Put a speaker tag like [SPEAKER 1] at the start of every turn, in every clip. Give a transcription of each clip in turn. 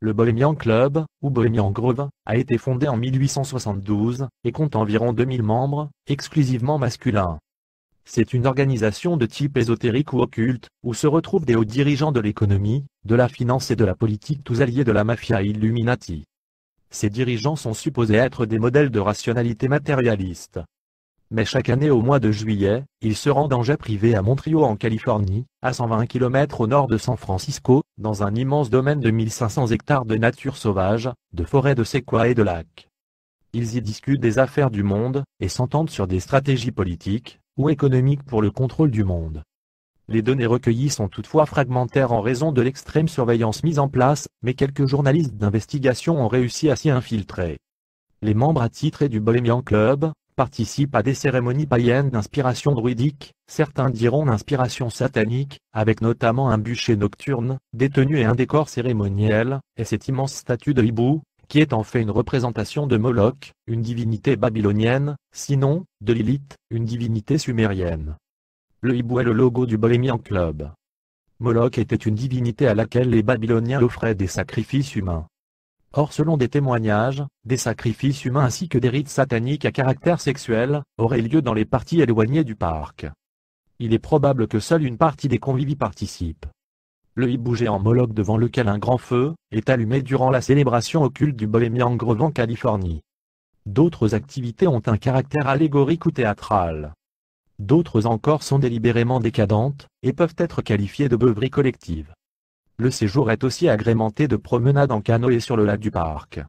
[SPEAKER 1] Le Bohemian Club, ou Bohemian Grove, a été fondé en 1872, et compte environ 2000 membres, exclusivement masculins. C'est une organisation de type ésotérique ou occulte, où se retrouvent des hauts dirigeants de l'économie, de la finance et de la politique, tous alliés de la mafia Illuminati. Ces dirigeants sont supposés être des modèles de rationalité matérialiste. Mais chaque année au mois de juillet, ils se rendent en jet privé à Montreal en Californie, à 120 km au nord de San Francisco, dans un immense domaine de 1500 hectares de nature sauvage, de forêts de séquoias et de lacs. Ils y discutent des affaires du monde, et s'entendent sur des stratégies politiques, ou économiques pour le contrôle du monde. Les données recueillies sont toutefois fragmentaires en raison de l'extrême surveillance mise en place, mais quelques journalistes d'investigation ont réussi à s'y infiltrer. Les membres attitrés du Bohemian Club participent à des cérémonies païennes d'inspiration druidique, certains diront d'inspiration satanique, avec notamment un bûcher nocturne, des tenues et un décor cérémoniel, et cette immense statue de hibou, qui est en fait une représentation de Moloch, une divinité babylonienne, sinon, de Lilith, une divinité sumérienne. Le hibou est le logo du Bohemian Club. Moloch était une divinité à laquelle les Babyloniens offraient des sacrifices humains. Or selon des témoignages, des sacrifices humains ainsi que des rites sataniques à caractère sexuel, auraient lieu dans les parties éloignées du parc. Il est probable que seule une partie des convives y participe. Le hibou géant Moloch devant lequel un grand feu est allumé durant la célébration occulte du Bohemian Grove en Californie. D'autres activités ont un caractère allégorique ou théâtral. D'autres encore sont délibérément décadentes, et peuvent être qualifiées de beuverie collective. Le séjour est aussi agrémenté de promenades en canoë sur le lac du parc.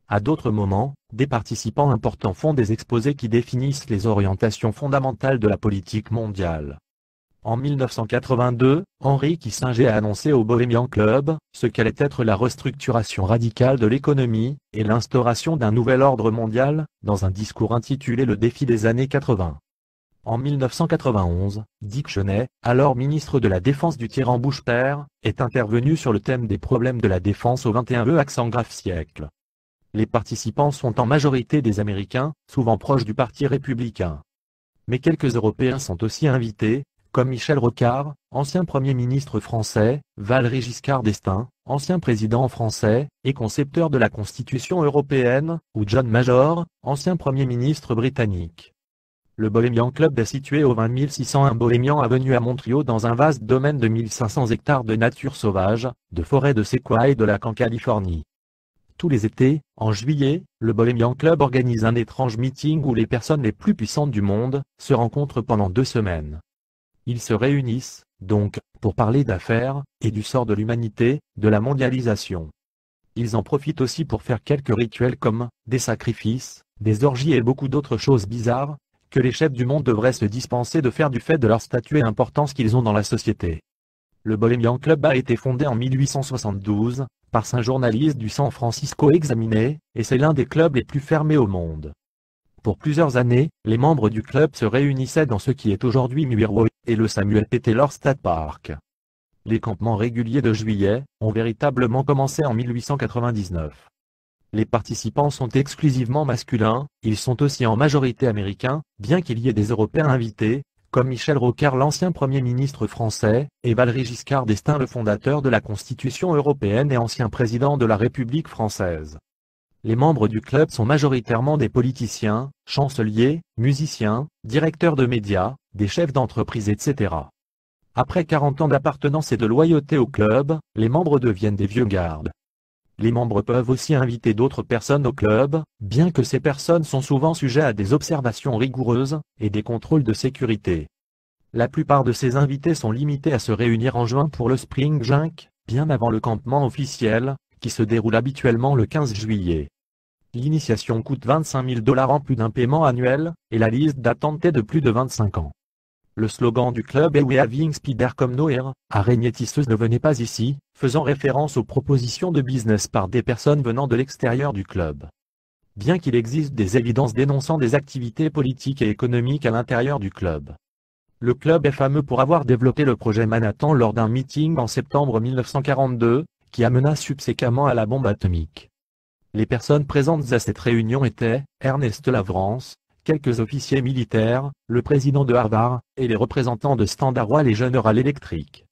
[SPEAKER 1] À d'autres moments, des participants importants font des exposés qui définissent les orientations fondamentales de la politique mondiale. En 1982, Henry Kissinger a annoncé au Bohemian Club ce qu'allait être la restructuration radicale de l'économie et l'instauration d'un nouvel ordre mondial, dans un discours intitulé Le défi des années 80. En 1991, Dick Cheney, alors ministre de la Défense du tyran Bush père, est intervenu sur le thème des problèmes de la défense au XXIe accent grave siècle. Les participants sont en majorité des Américains, souvent proches du Parti républicain. Mais quelques Européens sont aussi invités, comme Michel Rocard, ancien Premier ministre français, Valéry Giscard d'Estaing, ancien président français, et concepteur de la Constitution européenne, ou John Major, ancien Premier ministre britannique. Le Bohemian Club est situé au 20 601 Bohemian Avenue à Montreal dans un vaste domaine de 1500 hectares de nature sauvage, de forêts de séquoias et de lacs en Californie. Tous les étés, en juillet, le Bohemian Club organise un étrange meeting où les personnes les plus puissantes du monde se rencontrent pendant 2 semaines. Ils se réunissent, donc, pour parler d'affaires, et du sort de l'humanité, de la mondialisation. Ils en profitent aussi pour faire quelques rituels comme des sacrifices, des orgies et beaucoup d'autres choses bizarres, que les chefs du monde devraient se dispenser de faire du fait de leur statut et l'importance qu'ils ont dans la société. Le Bohemian Club a été fondé en 1872, par un journaliste du San Francisco Examiner, et c'est l'un des clubs les plus fermés au monde. Pour plusieurs années, les membres du club se réunissaient dans ce qui est aujourd'hui Milwaukee et le Samuel P. Taylor State Park. Les campements réguliers de juillet ont véritablement commencé en 1899. Les participants sont exclusivement masculins, ils sont aussi en majorité américains, bien qu'il y ait des Européens invités, comme Michel Rocard l'ancien Premier ministre français, et Valéry Giscard d'Estaing le fondateur de la Constitution européenne et ancien président de la République française. Les membres du club sont majoritairement des politiciens, chanceliers, musiciens, directeurs de médias, des chefs d'entreprise etc. Après 40 ans d'appartenance et de loyauté au club, les membres deviennent des vieux gardes. Les membres peuvent aussi inviter d'autres personnes au club, bien que ces personnes sont souvent sujets à des observations rigoureuses et des contrôles de sécurité. La plupart de ces invités sont limités à se réunir en juin pour le Spring Junk, bien avant le campement officiel, qui se déroule habituellement le 15 juillet. L'initiation coûte $25 000 en plus d'un paiement annuel, et la liste d'attente est de plus de 25 ans. Le slogan du club est We having spider come nowhere, araignée tisseuse ne venez pas ici, faisant référence aux propositions de business par des personnes venant de l'extérieur du club. Bien qu'il existe des évidences dénonçant des activités politiques et économiques à l'intérieur du club. Le club est fameux pour avoir développé le projet Manhattan lors d'un meeting en septembre 1942, qui amena subséquemment à la bombe atomique. Les personnes présentes à cette réunion étaient Ernest Lavrance, quelques officiers militaires, le président de Harvard, et les représentants de Standard Oil et General Electric.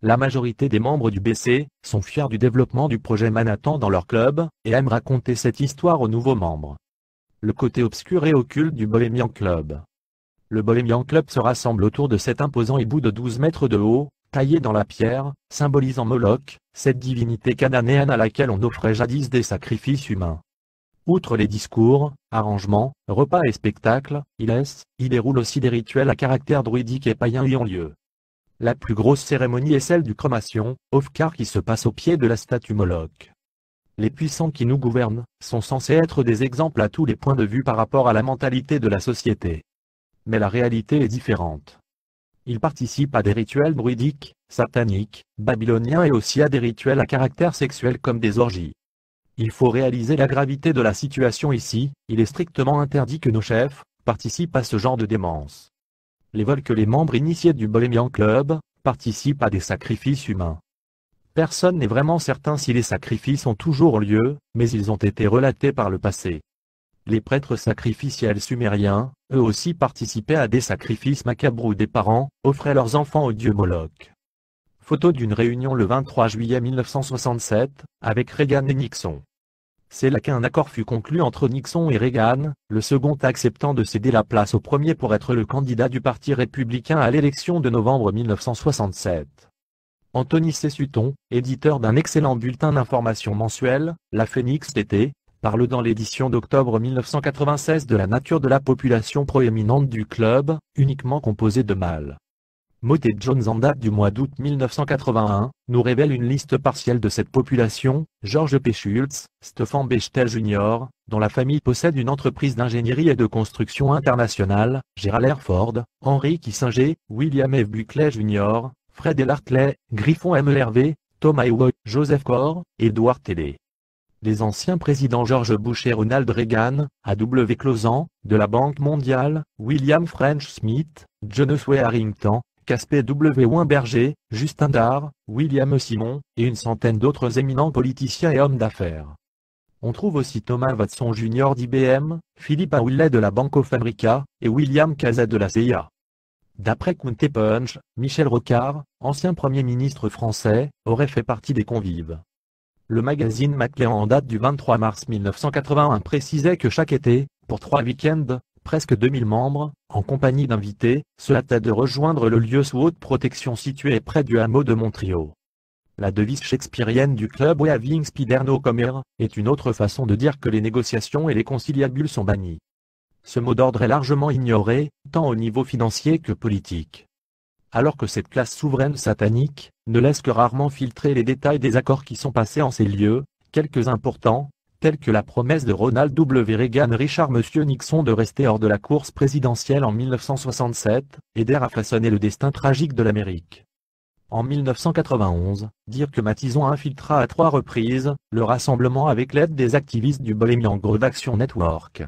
[SPEAKER 1] La majorité des membres du BC sont fiers du développement du projet Manhattan dans leur club, et aiment raconter cette histoire aux nouveaux membres. Le côté obscur et occulte du Bohemian Club. Le Bohemian Club se rassemble autour de cet imposant hibou de 12 mètres de haut, taillé dans la pierre, symbolisant Moloch, cette divinité cananéenne à laquelle on offrait jadis des sacrifices humains. Outre les discours, arrangements, repas et spectacles, il déroule aussi des rituels à caractère druidique et païen y ont lieu. La plus grosse cérémonie est celle du Cremation, Ofcar, qui se passe au pied de la statue Moloch. Les puissants qui nous gouvernent sont censés être des exemples à tous les points de vue par rapport à la mentalité de la société. Mais la réalité est différente. Ils participent à des rituels druidiques, sataniques, babyloniens et aussi à des rituels à caractère sexuel comme des orgies. Il faut réaliser la gravité de la situation ici, il est strictement interdit que nos chefs participent à ce genre de démence. Ils veulent que les membres initiés du Bohemian Club participent à des sacrifices humains. Personne n'est vraiment certain si les sacrifices ont toujours lieu, mais ils ont été relatés par le passé. Les prêtres sacrificiels sumériens, eux aussi participaient à des sacrifices macabres où des parents offraient leurs enfants au dieu Moloch. Photo d'une réunion le 23 juillet 1967, avec Reagan et Nixon. C'est là qu'un accord fut conclu entre Nixon et Reagan, le second acceptant de céder la place au premier pour être le candidat du Parti républicain à l'élection de novembre 1967. Anthony C. Sutton, éditeur d'un excellent bulletin d'information mensuel, la Phoenix TT, parle dans l'édition d'octobre 1996 de la nature de la population proéminente du club, uniquement composée de mâles. Mott et Jones en date du mois d'août 1981, nous révèle une liste partielle de cette population: George P. Schultz, Stefan Bechtel Jr., dont la famille possède une entreprise d'ingénierie et de construction internationale, Gerald R. Ford, Henry Kissinger, William F. Buckley Jr., Fred L. Hartley, Griffon M. Hervé, Thomas Ewald, Joseph Corr, Edward Teddy. Les anciens présidents George Bush et Ronald Reagan, A.W. Clausen, de la Banque mondiale, William French Smith, John Oswey Harrington, Caspar W. Weinberger, Justin Darr, William Simon, et une centaine d'autres éminents politiciens et hommes d'affaires. On trouve aussi Thomas Watson Jr. d'IBM, Philip Howley de la Bank of America, et William Casey de la CIA. D'après Counter Punch, Michel Rocard, ancien Premier ministre français, aurait fait partie des convives. Le magazine Maclean en date du 23 mars 1981 précisait que chaque été, pour 3 week-ends, presque 2000 membres, en compagnie d'invités, se hâtaient de rejoindre le lieu sous haute protection situé près du hameau de Montrio. La devise shakespearienne du club We Having Spider No Comer est une autre façon de dire que les négociations et les conciliabules sont bannis. Ce mot d'ordre est largement ignoré, tant au niveau financier que politique. Alors que cette classe souveraine satanique ne laisse que rarement filtrer les détails des accords qui sont passés en ces lieux, quelques importants, tels que la promesse de Ronald W. Reagan Richard M. Nixon de rester hors de la course présidentielle en 1967, aidèrent à façonner le destin tragique de l'Amérique. En 1991, dire que Matisson infiltra à 3 reprises le rassemblement avec l'aide des activistes du Bohemian Grove Action Network.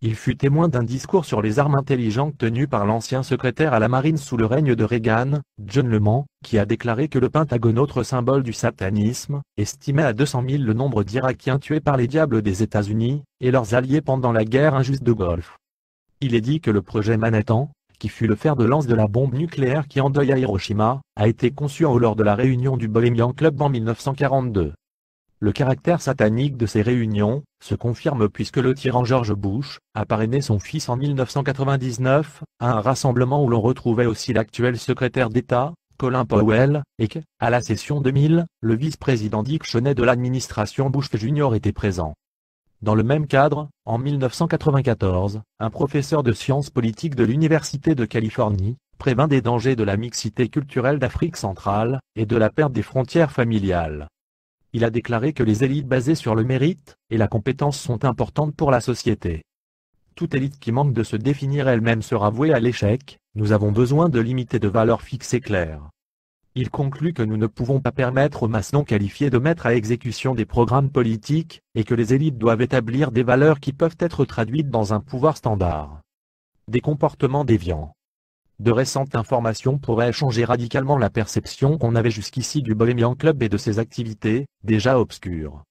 [SPEAKER 1] Il fut témoin d'un discours sur les armes intelligentes tenu par l'ancien secrétaire à la marine sous le règne de Reagan, John Leman, qui a déclaré que le Pentagone, autre symbole du satanisme, estimait à 200 000 le nombre d'Irakiens tués par les diables des États-Unis et leurs alliés pendant la guerre injuste de Golfe. Il est dit que le projet Manhattan, qui fut le fer de lance de la bombe nucléaire qui endeuilla Hiroshima, a été conçu lors de la réunion du Bohemian Club en 1942. Le caractère satanique de ces réunions se confirme puisque le tyran George Bush a parrainé son fils en 1999 à un rassemblement où l'on retrouvait aussi l'actuel secrétaire d'État, Colin Powell, et que, à la session 2000, le vice-président Dick Cheney de l'administration Bush Jr. était présent. Dans le même cadre, en 1994, un professeur de sciences politiques de l'Université de Californie prévint des dangers de la mixité culturelle d'Afrique centrale et de la perte des frontières familiales. Il a déclaré que les élites basées sur le mérite et la compétence sont importantes pour la société. Toute élite qui manque de se définir elle-même sera vouée à l'échec, nous avons besoin de limiter de valeurs fixes et claires. Il conclut que nous ne pouvons pas permettre aux masses non qualifiées de mettre à exécution des programmes politiques, et que les élites doivent établir des valeurs qui peuvent être traduites dans un pouvoir standard. Des comportements déviants. De récentes informations pourraient changer radicalement la perception qu'on avait jusqu'ici du Bohemian Club et de ses activités, déjà obscures.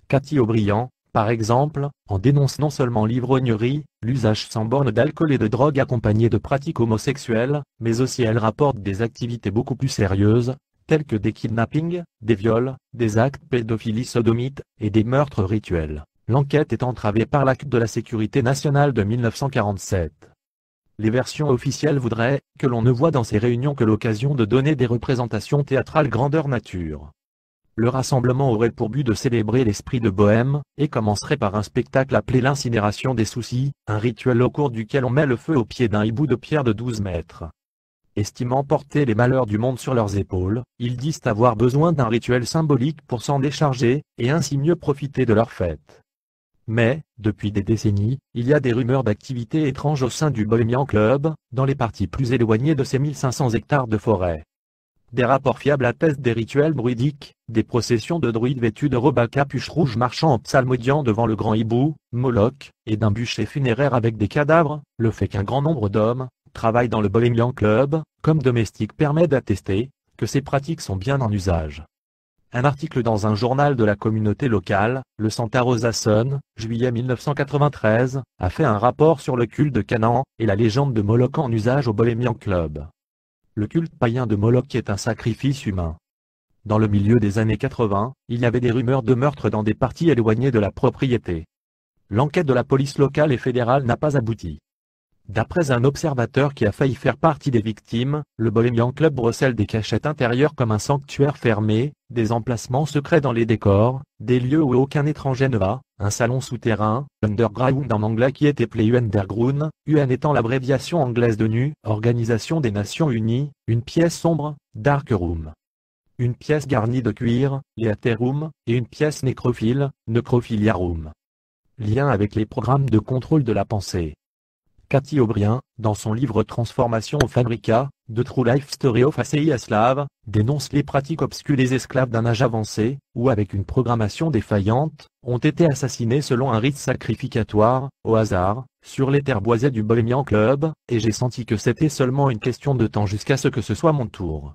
[SPEAKER 1] Cathy O'Brien, par exemple, en dénonce non seulement l'ivrognerie, l'usage sans borne d'alcool et de drogue accompagné de pratiques homosexuelles, mais aussi elle rapporte des activités beaucoup plus sérieuses, tels que des kidnappings, des viols, des actes pédophilie sodomites et des meurtres rituels. L'enquête est entravée par l'acte de la sécurité nationale de 1947. Les versions officielles voudraient que l'on ne voit dans ces réunions que l'occasion de donner des représentations théâtrales grandeur nature. Le rassemblement aurait pour but de célébrer l'esprit de bohème, et commencerait par un spectacle appelé l'incinération des soucis, un rituel au cours duquel on met le feu au pied d'un hibou de pierre de 12 mètres. Estimant porter les malheurs du monde sur leurs épaules, ils disent avoir besoin d'un rituel symbolique pour s'en décharger, et ainsi mieux profiter de leur fête. Mais, depuis des décennies, il y a des rumeurs d'activités étranges au sein du Bohemian Club, dans les parties plus éloignées de ces 1500 hectares de forêt. Des rapports fiables attestent des rituels druidiques, des processions de druides vêtus de robes à capuche rouge marchant en psalmodiant devant le grand hibou, Moloch, et d'un bûcher funéraire avec des cadavres. Le fait qu'un grand nombre d'hommes travaillent dans le Bohemian Club, comme domestiques, permet d'attester que ces pratiques sont bien en usage. Un article dans un journal de la communauté locale, le Santa Rosa Sun, juillet 1993, a fait un rapport sur le culte de Canaan et la légende de Moloch en usage au Bohemian Club. Le culte païen de Moloch est un sacrifice humain. Dans le milieu des années 80, il y avait des rumeurs de meurtres dans des parties éloignées de la propriété. L'enquête de la police locale et fédérale n'a pas abouti. D'après un observateur qui a failli faire partie des victimes, le Bohemian Club recèle des cachettes intérieures comme un sanctuaire fermé, des emplacements secrets dans les décors, des lieux où aucun étranger ne va, un salon souterrain, underground en anglais qui est appelé Underground, UN étant l'abréviation anglaise de NU, Organisation des Nations Unies, une pièce sombre, Dark Room. Une pièce garnie de cuir, Theater Room, et une pièce nécrophile, Necrophilia Room. Lien avec les programmes de contrôle de la pensée. Cathy O'Brien, dans son livre Transformation au Fabrica, The True Life Story of a CIA Slave, dénonce les pratiques obscures des esclaves d'un âge avancé, où avec une programmation défaillante, ont été assassinés selon un rite sacrificatoire, au hasard, sur les terres boisées du Bohemian Club, et j'ai senti que c'était seulement une question de temps jusqu'à ce que ce soit mon tour.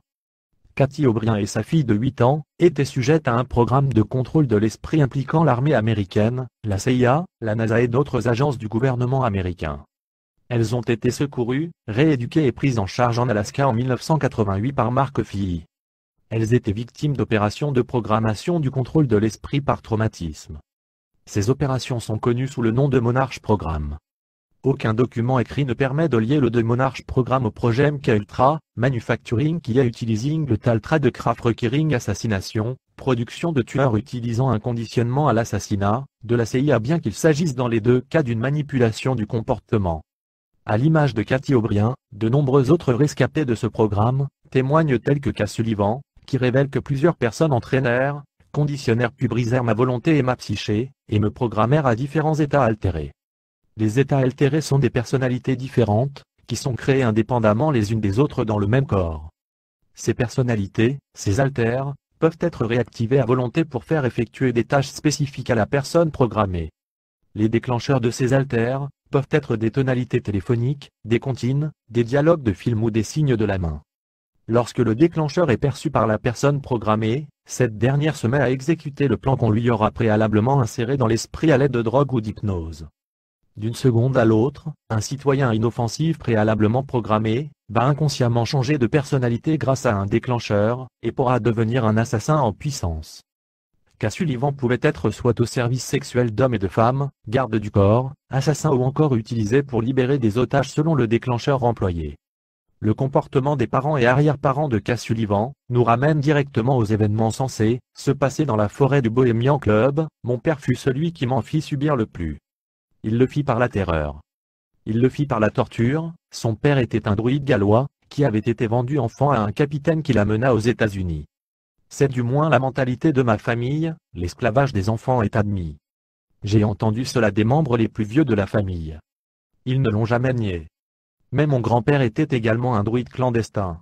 [SPEAKER 1] Cathy O'Brien et sa fille de 8 ans, étaient sujettes à un programme de contrôle de l'esprit impliquant l'armée américaine, la CIA, la NASA et d'autres agences du gouvernement américain. Elles ont été secourues, rééduquées et prises en charge en Alaska en 1988 par Mark Filley. Elles étaient victimes d'opérations de programmation du contrôle de l'esprit par traumatisme. Ces opérations sont connues sous le nom de Monarch Programme. Aucun document écrit ne permet de lier le de Monarch Programme au projet MK Ultra, Manufacturing qui est utilising le Taltra de Craft requiring assassination, production de tueurs utilisant un conditionnement à l'assassinat, de la CIA bien qu'il s'agisse dans les deux cas d'une manipulation du comportement. À l'image de Cathy O'Brien, de nombreux autres rescapés de ce programme, témoignent tels que Cass Sullivan, qui révèle que plusieurs personnes entraînèrent, conditionnèrent puis brisèrent ma volonté et ma psyché, et me programmèrent à différents états altérés. Les états altérés sont des personnalités différentes, qui sont créées indépendamment les unes des autres dans le même corps. Ces personnalités, ces altères, peuvent être réactivés à volonté pour faire effectuer des tâches spécifiques à la personne programmée. Les déclencheurs de ces altères peuvent être des tonalités téléphoniques, des comptines, des dialogues de film ou des signes de la main. Lorsque le déclencheur est perçu par la personne programmée, cette dernière se met à exécuter le plan qu'on lui aura préalablement inséré dans l'esprit à l'aide de drogue ou d'hypnose. D'une seconde à l'autre, un citoyen inoffensif préalablement programmé va inconsciemment changer de personnalité grâce à un déclencheur, et pourra devenir un assassin en puissance. Cass Sullivan pouvait être soit au service sexuel d'hommes et de femmes, garde du corps, assassin ou encore utilisé pour libérer des otages selon le déclencheur employé. Le comportement des parents et arrière-parents de Cass Sullivan nous ramène directement aux événements censés se passer dans la forêt du Bohemian Club. Mon père fut celui qui m'en fit subir le plus. Il le fit par la terreur. Il le fit par la torture. Son père était un druide gallois, qui avait été vendu enfant à un capitaine qui l'amena aux États-Unis. C'est du moins la mentalité de ma famille, l'esclavage des enfants est admis. J'ai entendu cela des membres les plus vieux de la famille. Ils ne l'ont jamais nié. Mais mon grand-père était également un druide clandestin.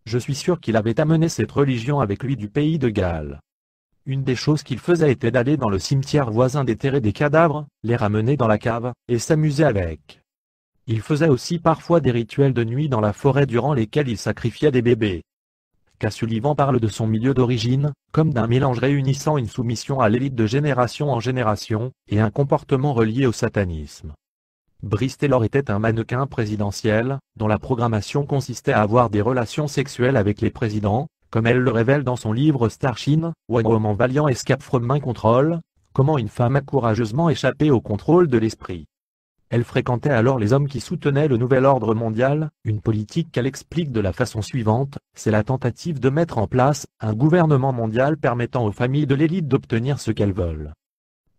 [SPEAKER 1] Je suis sûr qu'il avait amené cette religion avec lui du pays de Galles. Une des choses qu'il faisait était d'aller dans le cimetière voisin déterrer des cadavres, les ramener dans la cave, et s'amuser avec. Il faisait aussi parfois des rituels de nuit dans la forêt durant lesquels il sacrifiait des bébés. Cass Sullivan parle de son milieu d'origine, comme d'un mélange réunissant une soumission à l'élite de génération en génération, et un comportement relié au satanisme. Brice Taylor était un mannequin présidentiel, dont la programmation consistait à avoir des relations sexuelles avec les présidents, comme elle le révèle dans son livre Starshine, One Woman Valiant Escape from Mind Control, comment une femme a courageusement échappé au contrôle de l'esprit. Elle fréquentait alors les hommes qui soutenaient le nouvel ordre mondial, une politique qu'elle explique de la façon suivante, c'est la tentative de mettre en place un gouvernement mondial permettant aux familles de l'élite d'obtenir ce qu'elles veulent.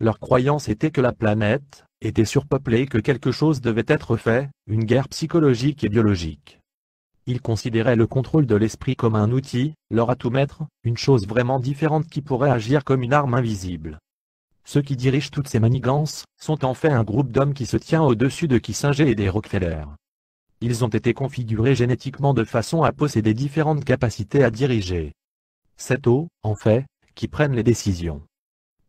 [SPEAKER 1] Leur croyance était que la planète était surpeuplée et que quelque chose devait être fait, une guerre psychologique et biologique. Ils considéraient le contrôle de l'esprit comme un outil, leur atout-maître, une chose vraiment différente qui pourrait agir comme une arme invisible. Ceux qui dirigent toutes ces manigances sont en fait un groupe d'hommes qui se tient au-dessus de Kissinger et des Rockefeller. Ils ont été configurés génétiquement de façon à posséder différentes capacités à diriger. C'est eux, en fait, qui prennent les décisions.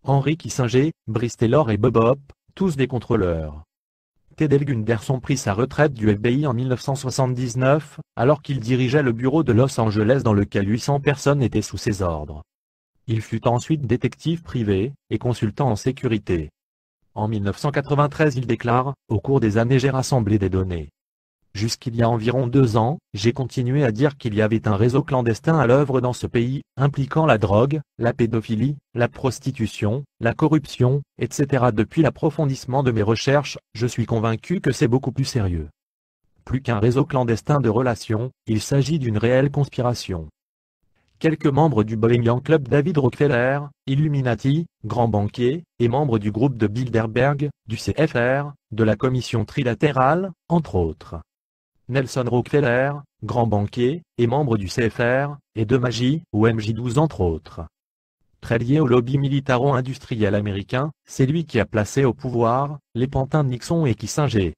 [SPEAKER 1] Henry Kissinger, Brice Taylor et Bob Hope, tous des contrôleurs. Ted Gunderson prit sa retraite du FBI en 1979, alors qu'il dirigeait le bureau de Los Angeles dans lequel 800 personnes étaient sous ses ordres. Il fut ensuite détective privé et consultant en sécurité. En 1993 il déclare « Au cours des années j'ai rassemblé des données. Jusqu'il y a environ 2 ans, j'ai continué à dire qu'il y avait un réseau clandestin à l'œuvre dans ce pays, impliquant la drogue, la pédophilie, la prostitution, la corruption, etc. Depuis l'approfondissement de mes recherches, je suis convaincu que c'est beaucoup plus sérieux. Plus qu'un réseau clandestin de relations, il s'agit d'une réelle conspiration. » Quelques membres du Bohemian Club David Rockefeller, Illuminati, grand banquier, et membres du groupe de Bilderberg, du CFR, de la commission trilatérale, entre autres. Nelson Rockefeller, grand banquier, et membre du CFR, et de MAGI, ou MJ12 entre autres. Très lié au lobby militaro-industriel américain, c'est lui qui a placé au pouvoir les pantins de Nixon et Kissinger.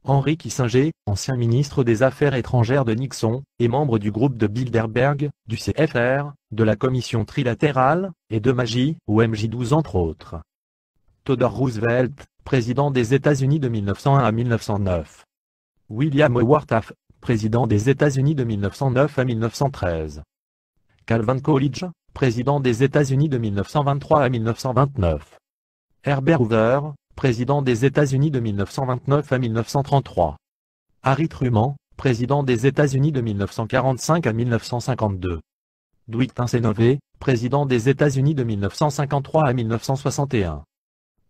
[SPEAKER 1] Henry Kissinger, ancien ministre des Affaires étrangères de Nixon, et membre du groupe de Bilderberg, du CFR, de la commission trilatérale, et de MAGI, ou MJ12 entre autres. Theodore Roosevelt, président des États-Unis de 1901 à 1909. William Howard Taft, président des États-Unis de 1909 à 1913. Calvin Coolidge, président des États-Unis de 1923 à 1929. Herbert Hoover, président des États-Unis de 1929 à 1933. Harry Truman, président des États-Unis de 1945 à 1952. Dwight Eisenhower, président des États-Unis de 1953 à 1961.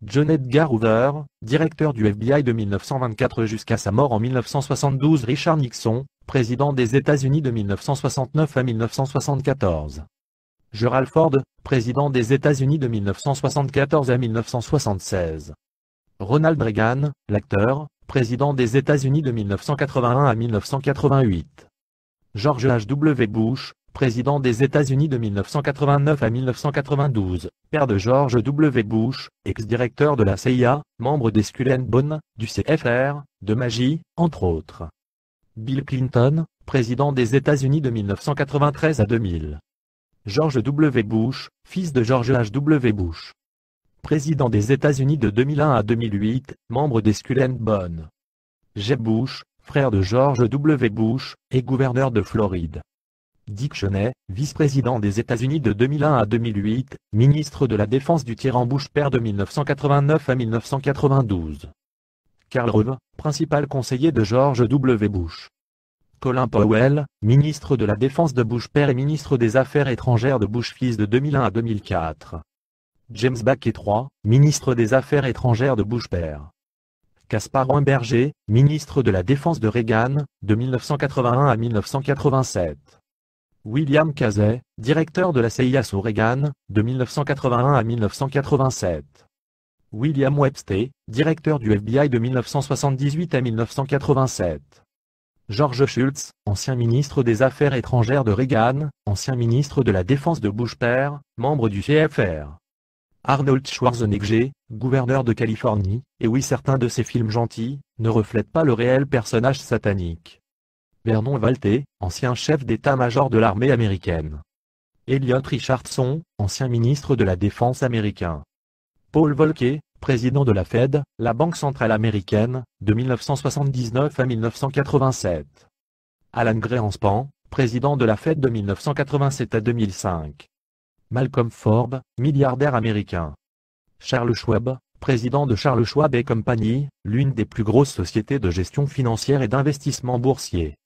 [SPEAKER 1] John Edgar Hoover, directeur du FBI de 1924 jusqu'à sa mort en 1972. Richard Nixon, président des États-Unis de 1969 à 1974. Gerald Ford, président des États-Unis de 1974 à 1976. Ronald Reagan, l'acteur, président des États-Unis de 1981 à 1988. George H.W. Bush, président des États-Unis de 1989 à 1992, père de George W. Bush, ex-directeur de la CIA, membre des Skull and Bones, du CFR, de MAGI, entre autres. Bill Clinton, président des États-Unis de 1993 à 2000. George W. Bush, fils de George H.W. Bush. Président des États-Unis de 2001 à 2008, membre des Skull and Bones. Jeb Bush, frère de George W. Bush, et gouverneur de Floride. Dick Cheney, vice-président des États-Unis de 2001 à 2008, ministre de la Défense du tyran Bush père de 1989 à 1992. Karl Rove, principal conseiller de George W. Bush. Colin Powell, ministre de la Défense de Bush père et ministre des Affaires étrangères de Bush fils de 2001 à 2004. James Baker III, ministre des Affaires étrangères de Bush père. Caspar Weinberger, ministre de la Défense de Reagan, de 1981 à 1987. William Casey, directeur de la CIA sous Reagan, de 1981 à 1987. William Webster, directeur du FBI de 1978 à 1987. George Shultz, ancien ministre des Affaires étrangères de Reagan, ancien ministre de la Défense de Bush père, membre du CFR. Arnold Schwarzenegger, gouverneur de Californie, et oui certains de ces films gentils, ne reflètent pas le réel personnage satanique. Vernon Walter, ancien chef d'état-major de l'armée américaine. Elliot Richardson, ancien ministre de la Défense américain. Paul Volcker, président de la Fed, la Banque centrale américaine, de 1979 à 1987. Alan Greenspan, président de la Fed de 1987 à 2005. Malcolm Forbes, milliardaire américain. Charles Schwab, président de Charles Schwab et Company, l'une des plus grosses sociétés de gestion financière et d'investissement boursier.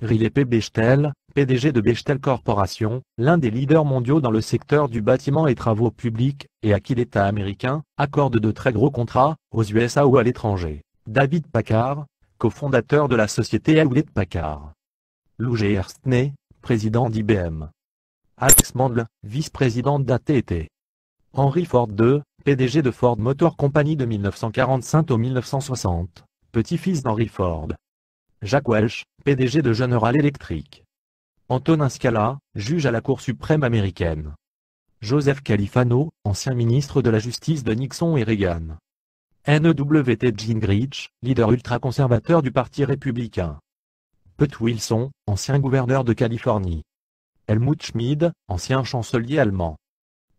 [SPEAKER 1] Riley P. Bechtel, PDG de Bechtel Corporation, l'un des leaders mondiaux dans le secteur du bâtiment et travaux publics, et à qui l'État américain accorde de très gros contrats, aux USA ou à l'étranger. David Packard, cofondateur de la société Hewlett-Packard. Lou Gerstner, président d'IBM. Alex Mandel, vice-président d'AT&T. Henry Ford II, PDG de Ford Motor Company de 1945 au 1960, petit-fils d'Henry Ford. Jack Welch, PDG de General Electric. Antonin Scala, juge à la Cour suprême américaine. Joseph Califano, ancien ministre de la Justice de Nixon et Reagan. N.E.W.T. Gingrich, leader ultra-conservateur du Parti républicain. Pete Wilson, ancien gouverneur de Californie. Helmut Schmid, ancien chancelier allemand.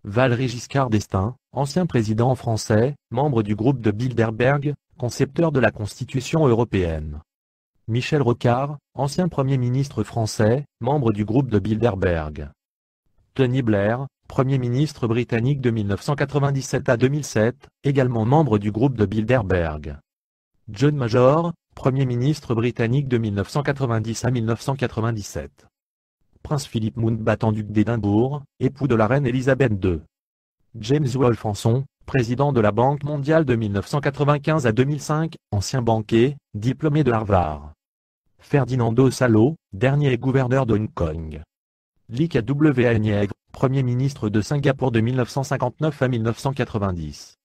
[SPEAKER 1] Valéry Giscard d'Estaing, ancien président français, membre du groupe de Bilderberg, concepteur de la Constitution européenne. Michel Rocard, ancien Premier ministre français, membre du groupe de Bilderberg. Tony Blair, Premier ministre britannique de 1997 à 2007, également membre du groupe de Bilderberg. John Major, Premier ministre britannique de 1990 à 1997. Prince Philippe Mountbatten duc d'Édimbourg, époux de la reine Elisabeth II. James Wolfenson, président de la Banque mondiale de 1995 à 2005, ancien banquier, diplômé de Harvard. Ferdinando Salo, dernier gouverneur de Hong Kong. Lee Kwa Niègre, Premier ministre de Singapour de 1959 à 1990.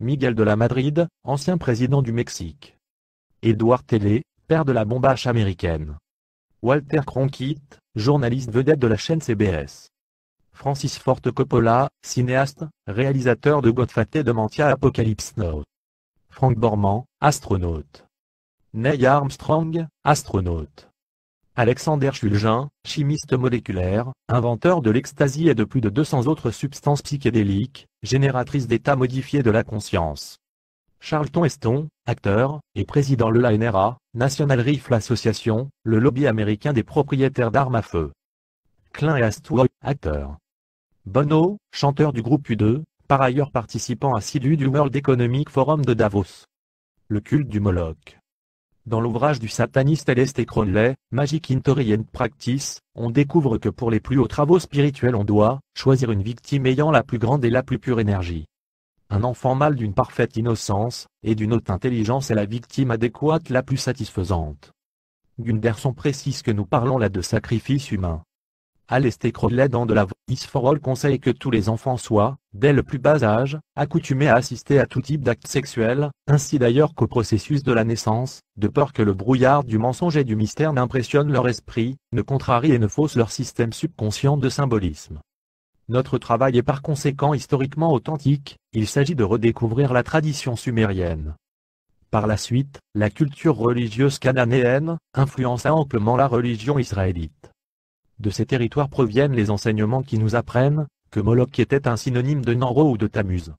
[SPEAKER 1] Miguel de la Madrid, ancien président du Mexique. Édouard Télé, père de la bombache américaine. Walter Cronkite, journaliste vedette de la chaîne CBS. Francis Ford Coppola, cinéaste, réalisateur de Godfather de Mantia Apocalypse Now. Frank Borman, astronaute. Neil Armstrong, astronaute. Alexander Shulgin, chimiste moléculaire, inventeur de l'ecstasy et de plus de 200 autres substances psychédéliques, génératrices d'états modifiés de la conscience. Charlton Heston, acteur, et président de l'ANRA, National Rifle Association, le lobby américain des propriétaires d'armes à feu. Clint Eastwood, acteur. Bono, chanteur du groupe U2, par ailleurs participant assidu du World Economic Forum de Davos. Le culte du Moloch. Dans l'ouvrage du sataniste Aleister Crowley, Magic in Theory and Practice, on découvre que pour les plus hauts travaux spirituels on doit choisir une victime ayant la plus grande et la plus pure énergie. Un enfant mâle d'une parfaite innocence, et d'une haute intelligence est la victime adéquate la plus satisfaisante. Gunderson précise que nous parlons là de sacrifice humain. Aleister Crowley dans de la Voice for All conseille que tous les enfants soient, dès le plus bas âge, accoutumés à assister à tout type d'actes sexuels, ainsi d'ailleurs qu'au processus de la naissance, de peur que le brouillard du mensonge et du mystère n'impressionne leur esprit, ne contrarie et ne fausse leur système subconscient de symbolisme. Notre travail est par conséquent historiquement authentique, il s'agit de redécouvrir la tradition sumérienne. Par la suite, la culture religieuse cananéenne influença amplement la religion israélite. De ces territoires proviennent les enseignements qui nous apprennent que Moloch était un synonyme de Nanro ou de Tammuz.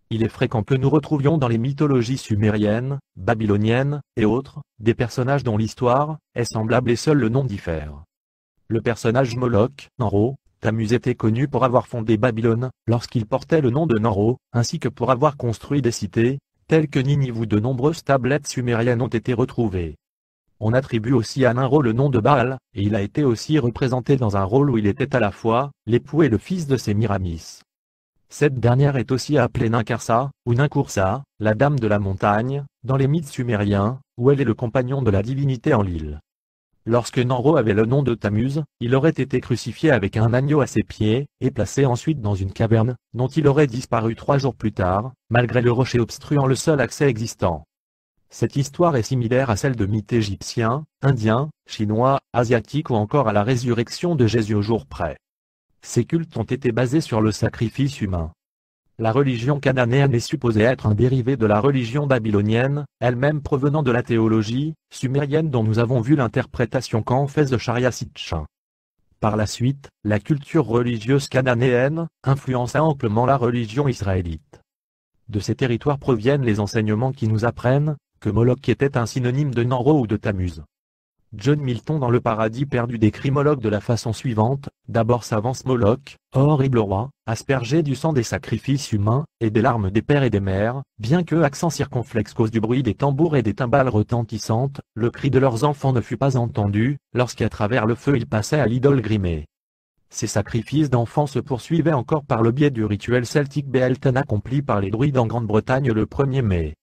[SPEAKER 1] Il est fréquent que nous retrouvions dans les mythologies sumériennes, babyloniennes, et autres, des personnages dont l'histoire est semblable et seul le nom diffère. Le personnage Moloch, Nanro, Tammuz était connu pour avoir fondé Babylone, lorsqu'il portait le nom de Nanro, ainsi que pour avoir construit des cités, telles que Ninive où de nombreuses tablettes sumériennes ont été retrouvées. On attribue aussi à Nanro le nom de Baal, et il a été aussi représenté dans un rôle où il était à la fois l'époux et le fils de Sémiramis. Cette dernière est aussi appelée Ninkarsa, ou Ninkursa, la dame de la montagne, dans les mythes sumériens, où elle est le compagnon de la divinité Enlil. Lorsque Nanro avait le nom de Tammuz, il aurait été crucifié avec un agneau à ses pieds, et placé ensuite dans une caverne, dont il aurait disparu 3 jours plus tard, malgré le rocher obstruant le seul accès existant. Cette histoire est similaire à celle de mythes égyptiens, indiens, chinois, asiatiques ou encore à la résurrection de Jésus au jour près. Ces cultes ont été basés sur le sacrifice humain. La religion cananéenne est supposée être un dérivé de la religion babylonienne, elle-même provenant de la théologie sumérienne dont nous avons vu l'interprétation qu'en fait de Sharia Sitchin. Par la suite, la culture religieuse cananéenne influença amplement la religion israélite. De ces territoires proviennent les enseignements qui nous apprennent que Moloch était un synonyme de Nanro ou de Tammuz. John Milton dans Le Paradis perdu décrit Moloch de la façon suivante: d'abord s'avance Moloch, horrible roi, aspergé du sang des sacrifices humains, et des larmes des pères et des mères, bien que accent circonflexe cause du bruit des tambours et des timbales retentissantes, le cri de leurs enfants ne fut pas entendu, lorsqu'à travers le feu ils passaient à l'idole grimée. Ces sacrifices d'enfants se poursuivaient encore par le biais du rituel celtique Beltane accompli par les druides en Grande-Bretagne le 1er mai.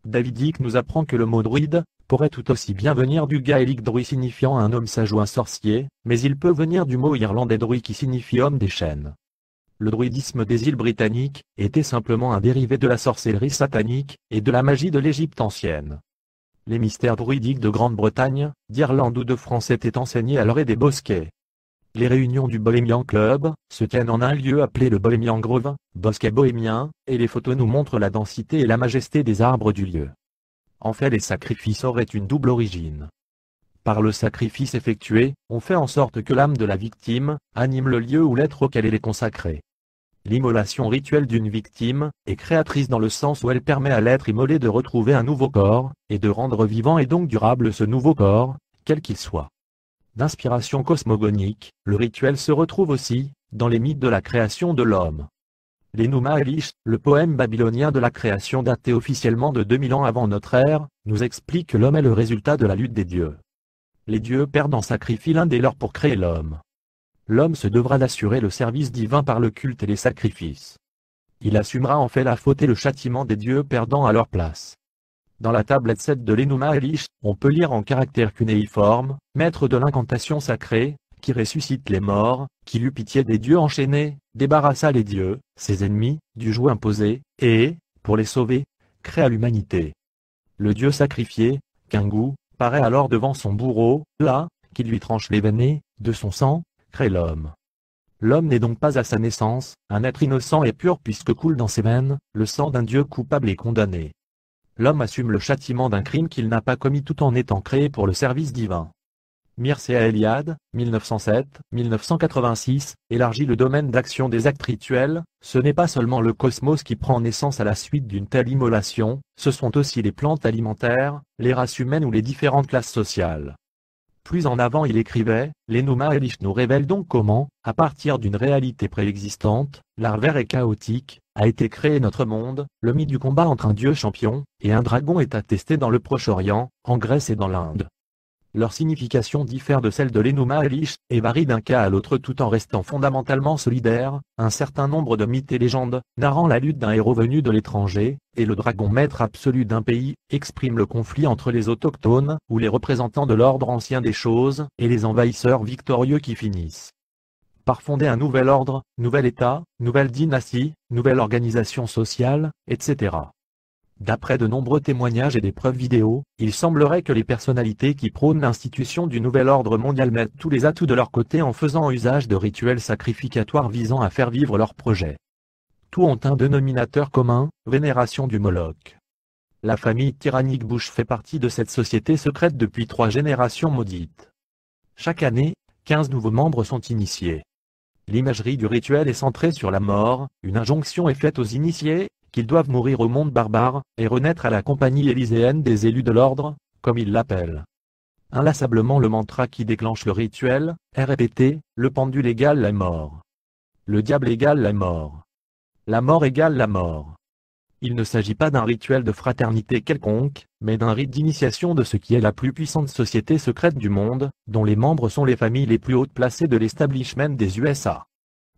[SPEAKER 1] David Icke nous apprend que le mot druide pourrait tout aussi bien venir du gaélique druid signifiant un homme sage ou un sorcier, mais il peut venir du mot irlandais druid qui signifie homme des chênes. Le druidisme des îles britanniques était simplement un dérivé de la sorcellerie satanique et de la magie de l'Égypte ancienne. Les mystères druidiques de Grande-Bretagne, d'Irlande ou de France étaient enseignés à l'orée des bosquets. Les réunions du Bohemian Club se tiennent en un lieu appelé le Bohemian Grove, bosquet bohémien, et les photos nous montrent la densité et la majesté des arbres du lieu. En fait, les sacrifices auraient une double origine. Par le sacrifice effectué, on fait en sorte que l'âme de la victime anime le lieu ou l'être auquel elle est consacrée. L'immolation rituelle d'une victime est créatrice dans le sens où elle permet à l'être immolé de retrouver un nouveau corps, et de rendre vivant et donc durable ce nouveau corps, quel qu'il soit. D'inspiration cosmogonique, le rituel se retrouve aussi dans les mythes de la création de l'homme. L'Enuma Elish, le poème babylonien de la création daté officiellement de 2000 ans avant notre ère, nous explique que l'homme est le résultat de la lutte des dieux. Les dieux perdent en sacrifie l'un des leurs pour créer l'homme. L'homme se devra d'assurer le service divin par le culte et les sacrifices. Il assumera en fait la faute et le châtiment des dieux perdant à leur place. Dans la tablette 7 de l'Enuma Elish, on peut lire en caractères cunéiformes, maître de l'incantation sacrée, qui ressuscite les morts, qu'il eut pitié des dieux enchaînés, débarrassa les dieux, ses ennemis, du joug imposé, et, pour les sauver, créa l'humanité. Le dieu sacrifié, Kingu, paraît alors devant son bourreau, là, qui lui tranche les veines et, de son sang, crée l'homme. L'homme n'est donc pas à sa naissance un être innocent et pur puisque coule dans ses veines le sang d'un dieu coupable et condamné. L'homme assume le châtiment d'un crime qu'il n'a pas commis tout en étant créé pour le service divin. Mircea Eliade, 1907-1986, élargit le domaine d'action des actes rituels. Ce n'est pas seulement le cosmos qui prend naissance à la suite d'une telle immolation, ce sont aussi les plantes alimentaires, les races humaines ou les différentes classes sociales. Plus en avant il écrivait, l'Enuma Elish nous révèle donc comment, à partir d'une réalité préexistante, larvaire et chaotique, a été créé notre monde. Le mythe du combat entre un dieu champion et un dragon est attesté dans le Proche-Orient, en Grèce et dans l'Inde. Leur signification diffère de celle de l'Enuma Elish, et varie d'un cas à l'autre tout en restant fondamentalement solidaires. Un certain nombre de mythes et légendes, narrant la lutte d'un héros venu de l'étranger, et le dragon maître absolu d'un pays, expriment le conflit entre les autochtones, ou les représentants de l'ordre ancien des choses, et les envahisseurs victorieux qui finissent par fonder un nouvel ordre, nouvel État, nouvelle dynastie, nouvelle organisation sociale, etc. D'après de nombreux témoignages et des preuves vidéo, il semblerait que les personnalités qui prônent l'institution du nouvel ordre mondial mettent tous les atouts de leur côté en faisant usage de rituels sacrificatoires visant à faire vivre leurs projets. Tous ont un dénominateur commun, vénération du Moloch. La famille tyrannique Bush fait partie de cette société secrète depuis 3 générations maudites. Chaque année, 15 nouveaux membres sont initiés. L'imagerie du rituel est centrée sur la mort, une injonction est faite aux initiés, qu'ils doivent mourir au monde barbare, et renaître à la compagnie élyséenne des élus de l'ordre, comme ils l'appellent. Inlassablement le mantra qui déclenche le rituel est répété, le pendule égale la mort. Le diable égale la mort. La mort égale la mort. Il ne s'agit pas d'un rituel de fraternité quelconque, mais d'un rite d'initiation de ce qui est la plus puissante société secrète du monde, dont les membres sont les familles les plus hautes placées de l'establishment des USA.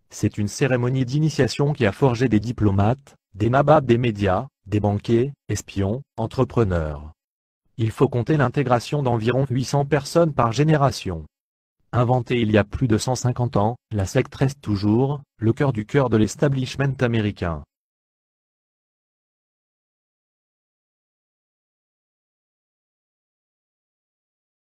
[SPEAKER 1] C'est une cérémonie d'initiation qui a forgé des diplomates, des nababs des médias, des banquiers, espions, entrepreneurs. Il faut compter l'intégration d'environ 800 personnes par génération. Inventée il y a plus de 150 ans, la secte reste toujours le cœur du cœur de l'establishment américain.